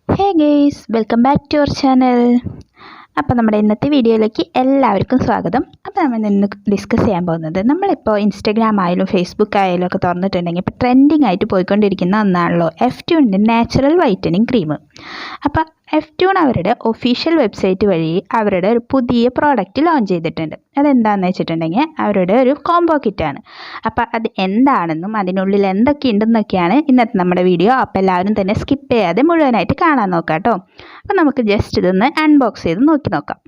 Hey guys, welcome back to our channel. അപ്പോൾ നമ്മുടെ ഇന്നത്തെ വീഡിയോയിലേക്ക് എല്ലാവർക്കും സ്വാഗതം. അപ്പോൾ നമ്മൾ ഇന്ന് ഡിസ്കസ് ചെയ്യാൻ പോകുന്നത്, നമ്മളിപ്പോൾ ഇൻസ്റ്റഗ്രാം ആയാലും ഫേസ്ബുക്ക് ആയാലും ഒക്കെ തുറന്നിട്ടുണ്ടെങ്കിൽ ഇപ്പോൾ ട്രെൻഡിങ് ആയിട്ട് പോയിക്കൊണ്ടിരിക്കുന്ന ഒന്നാണല്ലോ F2ൻ്റെ നാച്ചുറൽ വൈറ്റനിങ് ക്രീം. അപ്പോൾ F2 അവരുടെ ഒഫീഷ്യൽ വെബ്സൈറ്റ് വഴി അവരുടെ ഒരു പുതിയ പ്രോഡക്റ്റ് ലോഞ്ച് ചെയ്തിട്ടുണ്ട്. അതെന്താണെന്ന് വെച്ചിട്ടുണ്ടെങ്കിൽ അവരുടെ ഒരു കോംബോ കിറ്റാണ്. അപ്പോൾ അത് എന്താണെന്നും അതിനുള്ളിൽ എന്തൊക്കെ ഉണ്ടെന്നൊക്കെയാണ് ഇന്നത്തെ നമ്മുടെ വീഡിയോ. അപ്പോൾ എല്ലാവരും തന്നെ സ്കിപ്പ് ചെയ്യാതെ മുഴുവനായിട്ട് കാണാൻ നോക്കാം കേട്ടോ. അപ്പോൾ നമുക്ക് ജസ്റ്റ് ഇതൊന്ന് അൺബോക്സ് ചെയ്ത് നോക്കാം.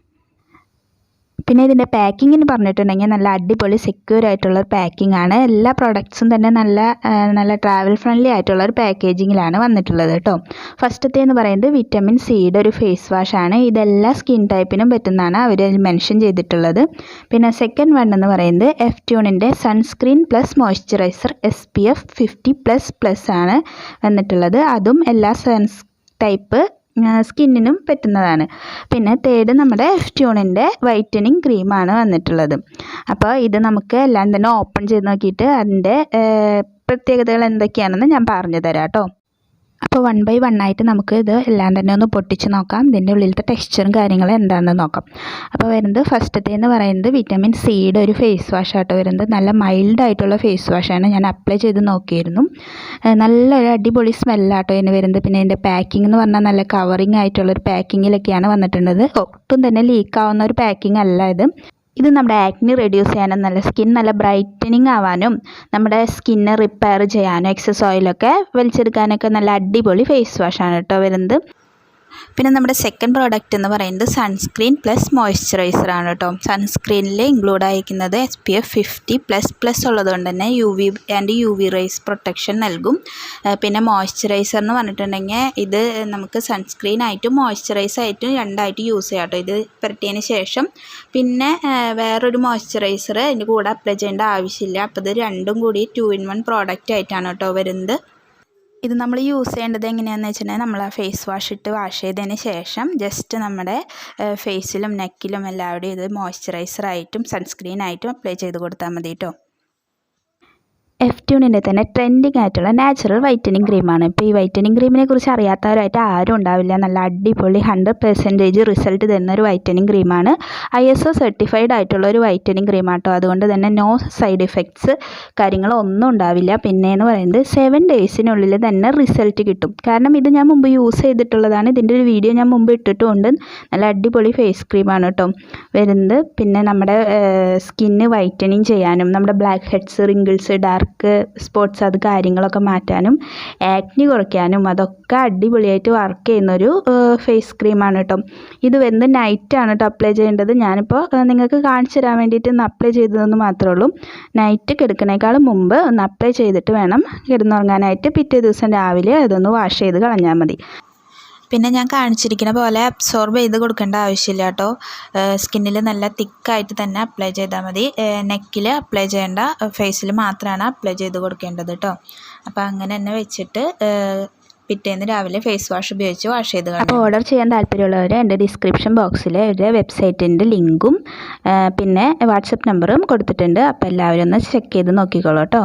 പിന്നെ ഇതിൻ്റെ പാക്കിങ്ങിന് പറഞ്ഞിട്ടുണ്ടെങ്കിൽ നല്ല അടിപൊളി സെക്യൂർ ആയിട്ടുള്ള പാക്കിംഗ് ആണ്. എല്ലാ പ്രോഡക്റ്റ്സും തന്നെ നല്ല ട്രാവൽ ഫ്രണ്ട്ലി ആയിട്ടുള്ള ഒരു പാക്കേജിങ്ങിലാണ് വന്നിട്ടുള്ളത് കേട്ടോ. ഫസ്റ്റത്തെ എന്ന് പറയുന്നത് വിറ്റമിൻ സിയുടെ ഒരു ഫേസ് വാഷ് ആണ്. ഇതെല്ലാ സ്കിൻ ടൈപ്പിനും പറ്റുന്നതാണ് അവർ മെൻഷൻ ചെയ്തിട്ടുള്ളത്. പിന്നെ സെക്കൻഡ് വൺ എന്ന് പറയുന്നത് F2ൻ്റെ സൺസ്ക്രീൻ പ്ലസ് മോയ്സ്ചറൈസർ SPF 50++ ആണ് വന്നിട്ടുള്ളത്. അതും എല്ലാ സൺസ് ടൈപ്പ് സ്കിന്നിനും പറ്റുന്നതാണ്. പിന്നെ തേർഡ് നമ്മുടെ F2ൻ്റെ വൈറ്റനിങ് ക്രീമാണ് വന്നിട്ടുള്ളത്. അപ്പോൾ ഇത് നമുക്ക് എല്ലാം തന്നെ ഓപ്പൺ ചെയ്ത് നോക്കിയിട്ട് അതിൻ്റെ പ്രത്യേകതകൾ എന്തൊക്കെയാണെന്ന് ഞാൻ പറഞ്ഞു തരാം കേട്ടോ. അപ്പോൾ 1 by 1 ആയിട്ട് നമുക്ക് ഇത് എല്ലാം തന്നെ ഒന്ന് പൊട്ടിച്ച് നോക്കാം. ഇതിൻ്റെ ഉള്ളിലത്തെ ടെക്സ്ചറും കാര്യങ്ങളും എന്താണെന്ന് നോക്കാം. അപ്പോൾ വരുന്നത് ഫസ്റ്റത്തെ എന്ന് പറയുന്നത് വിറ്റമിൻ സിയുടെ ഒരു ഫേസ് വാഷ് ആട്ടോ വരുന്നത്. നല്ല മൈൽഡ് ആയിട്ടുള്ള ഫേസ് വാഷാണ്. ഞാൻ അപ്ലൈ ചെയ്ത് നോക്കിയിരുന്നു. നല്ലൊരു അടിപൊളി സ്മെല്ലാട്ടോ ഇതിന് വരുന്നത്. പിന്നെ ഇതിൻ്റെ പാക്കിംഗ് എന്ന് പറഞ്ഞാൽ നല്ല കവറിങ് ആയിട്ടുള്ളൊരു പാക്കിങ്ങിലൊക്കെയാണ് വന്നിട്ടുള്ളത്. ഒട്ടും തന്നെ ലീക്കാവുന്ന ഒരു പാക്കിംഗ് അല്ല ഇത്. ഇത് നമ്മുടെ ആക്നി റെഡ്യൂസ് ചെയ്യാനും നല്ല സ്കിൻ നല്ല ബ്രൈറ്റനിങ് ആവാനും നമ്മുടെ സ്കിന്ന് റിപ്പയർ ചെയ്യാനും എക്സസ് ഓയിലൊക്കെ വലിച്ചെടുക്കാനൊക്കെ നല്ല അടിപൊളി ഫേസ് വാഷാണ് കേട്ടോ വരുന്നത്. പിന്നെ നമ്മുടെ സെക്കൻഡ് പ്രോഡക്റ്റ് എന്ന് പറയുന്നത് സൺസ്ക്രീൻ പ്ലസ് മോയ്സ്ചറൈസർ ആണ് കേട്ടോ. സൺസ്ക്രീനിൽ ഇൻക്ലൂഡ് ആയിരിക്കുന്നത് SPF 50++ ഉള്ളതുകൊണ്ട് തന്നെ UV റേസ് പ്രൊട്ടക്ഷൻ നൽകും. പിന്നെ മോയ്സ്ചറൈസർ എന്ന് പറഞ്ഞിട്ടുണ്ടെങ്കിൽ ഇത് നമുക്ക് സൺസ്ക്രീൻ ആയിട്ടും മോയ്സ്ചറൈസർ ആയിട്ടും രണ്ടായിട്ട് യൂസ് ചെയ്യാം കേട്ടോ. ഇത് പുരട്ടിയതിന് ശേഷം പിന്നെ വേറൊരു മോയ്സ്ചറൈസർ അതിൻ്റെ കൂടെ അപ്ലൈ ചെയ്യേണ്ട ആവശ്യമില്ല. അപ്പോൾ ഇത് രണ്ടും കൂടി 2-in-1 പ്രോഡക്റ്റ് ആയിട്ടാണ് കേട്ടോ വരുന്നത്. ഇത് നമ്മൾ യൂസ് ചെയ്യേണ്ടത് എങ്ങനെയാണെന്ന് വെച്ചിട്ടുണ്ടെങ്കിൽ നമ്മൾ ആ ഫേസ് വാഷ് ഇട്ട് വാഷ് ചെയ്തതിന് ശേഷം ജസ്റ്റ് നമ്മുടെ ഫേസിലും നെക്കിലും എല്ലാവിടെയും ഇത് മോയ്സ്ചറൈസറായിട്ടും സൺസ്ക്രീനായിട്ടും അപ്ലൈ ചെയ്ത് കൊടുത്താൽ മതി കേട്ടോ. F2ൻ്റെ തന്നെ ട്രെൻഡിങ് ആയിട്ടുള്ള നാച്ചുറൽ വൈറ്റനിങ് ക്രീമാണ്. ഇപ്പോൾ ഈ വൈറ്റനിങ് ക്രീമിനെ കുറിച്ച് അറിയാത്തവരായിട്ട് ആരും ഉണ്ടാവില്ല. നല്ല അടിപൊളി 100% റിസൾട്ട് തരുന്ന ഒരു വൈറ്റനിങ് ക്രീമാണ്. ISO സർട്ടിഫൈഡ് ആയിട്ടുള്ള ഒരു വൈറ്റനിങ് ക്രീമാട്ടോ. അതുകൊണ്ട് തന്നെ നോ സൈഡ് ഇഫക്ട്സ് കാര്യങ്ങളൊന്നും ഉണ്ടാവില്ല. പിന്നെ എന്ന് പറയുന്നത് 7 ഡേയ്സിനുള്ളിൽ തന്നെ റിസൾട്ട് കിട്ടും. കാരണം ഇത് ഞാൻ മുമ്പ് യൂസ് ചെയ്തിട്ടുള്ളതാണ്. ഇതിൻ്റെ ഒരു വീഡിയോ ഞാൻ മുമ്പ് ഇട്ടിട്ടുമുണ്ട്. നല്ല അടിപൊളി ഫേസ് ക്രീമാണ് കേട്ടോ വരുന്നത്. പിന്നെ നമ്മുടെ സ്കിന്ന് വൈറ്റനിങ് ചെയ്യാനും നമ്മുടെ blackheads, wrinkles, dark spots അത് കാര്യങ്ങളൊക്കെ മാറ്റാനും ആക്നി കുറയ്ക്കാനും അതൊക്കെ അടിപൊളിയായിട്ട് വർക്ക് ചെയ്യുന്നൊരു ഫേസ് ക്രീമാണ് കേട്ടോ. ഇത് വരുന്നത് നൈറ്റാണ് കേട്ടോ അപ്ലൈ ചെയ്യേണ്ടത്. ഞാനിപ്പോൾ നിങ്ങൾക്ക് കാണിച്ചു തരാൻ വേണ്ടിയിട്ട് ഒന്ന് അപ്ലൈ ചെയ്തതെന്ന് മാത്രമേ ഉള്ളൂ. നൈറ്റ് കിടക്കുന്നേക്കാളും മുമ്പ് ഒന്ന് അപ്ലൈ ചെയ്തിട്ട് വേണം കിടന്നുറങ്ങാനായിട്ട്. പിറ്റേ ദിവസം രാവിലെ അതൊന്ന് വാഷ് ചെയ്ത് കളഞ്ഞാൽ മതി. പിന്നെ ഞാൻ കാണിച്ചിരിക്കുന്ന പോലെ അബ്സോർബ് ചെയ്ത് കൊടുക്കേണ്ട ആവശ്യമില്ല കേട്ടോ. സ്കിന്നിൽ നല്ല തിക്കായിട്ട് തന്നെ അപ്ലൈ ചെയ്താൽ മതി. നെക്കിൽ അപ്ലൈ ചെയ്യേണ്ട, ഫേസിൽ മാത്രമാണ് അപ്ലൈ ചെയ്ത് കൊടുക്കേണ്ടത് കേട്ടോ. അപ്പോൾ അങ്ങനെ തന്നെ വെച്ചിട്ട് പിറ്റേന്ന് രാവിലെ ഫേസ് വാഷ് ഉപയോഗിച്ച് വാഷ് ചെയ്ത് കളയാം. അപ്പോൾ ഓർഡർ ചെയ്യാൻ താല്പര്യമുള്ളവർ എൻ്റെ ഡിസ്ക്രിപ്ഷൻ ബോക്സിൽ ഒരു വെബ്സൈറ്റിൻ്റെ ലിങ്കും പിന്നെ വാട്സപ്പ് നമ്പറും കൊടുത്തിട്ടുണ്ട്. അപ്പോൾ എല്ലാവരും ഒന്ന് ചെക്ക് ചെയ്ത് നോക്കിക്കോളൂ കേട്ടോ.